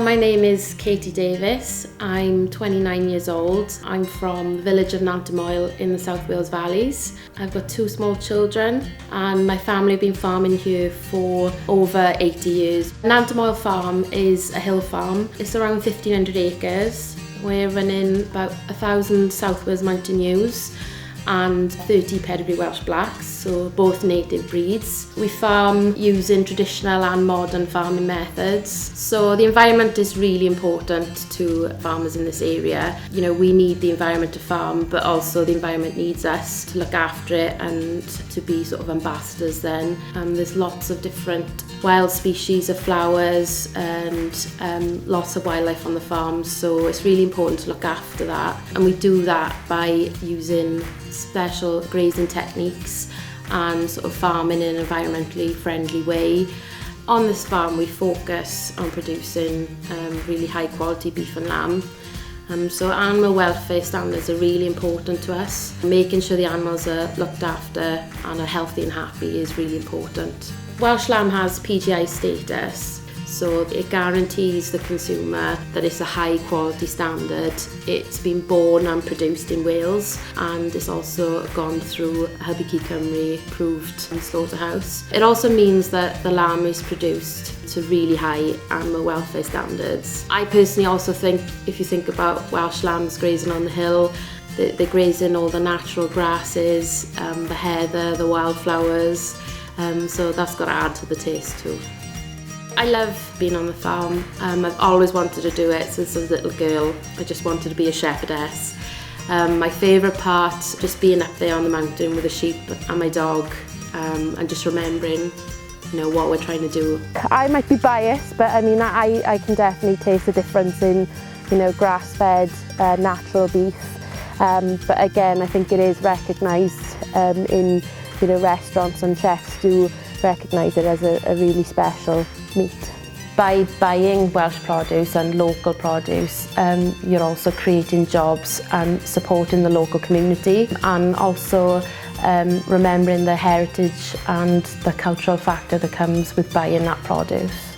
My name is Katie Davis. I'm 29 years old. I'm from the village of Nantymoel in the South Wales Valleys. I've got 2 small children and my family have been farming here for over 80 years. Nantymoel farm is a hill farm. It's around 1,500 acres. We're running about 1,000 South Wales mountain ewes and 30 pedigree Welsh blacks, so both native breeds. We farm using traditional and modern farming methods. So the environment is really important to farmers in this area. You know, we need the environment to farm, but also the environment needs us to look after it and to be sort of ambassadors then. There's lots of different wild species of flowers and lots of wildlife on the farm, so it's really important to look after that. And we do that by using special grazing techniques and sort of farming in an environmentally friendly way. On this farm we focus on producing really high quality beef and lamb. So animal welfare standards are really important to us. Making sure the animals are looked after and are healthy and happy is really important. Welsh lamb has PGI status, so it guarantees the consumer that it's a high quality standard. It's been born and produced in Wales and it's also gone through Cig Oen Cymru approved slaughterhouse. It also means that the lamb is produced to really high animal welfare standards. I personally also think, if you think about Welsh lambs grazing on the hill, they're grazing all the natural grasses, the heather, the wildflowers, so that's got to add to the taste too. I love being on the farm. I've always wanted to do it since I was a little girl. I just wanted to be a shepherdess. My favourite part, just being up there on the mountain with the sheep and my dog, and just remembering, you know, what we're trying to do. I might be biased, but I mean, I can definitely taste the difference in, you know, grass-fed, natural beef. But again, I think it is recognised in, you know, restaurants, and chefs do recognise it as a really special meat. By buying Welsh produce and local produce, you're also creating jobs and supporting the local community, and also remembering the heritage and the cultural factor that comes with buying that produce.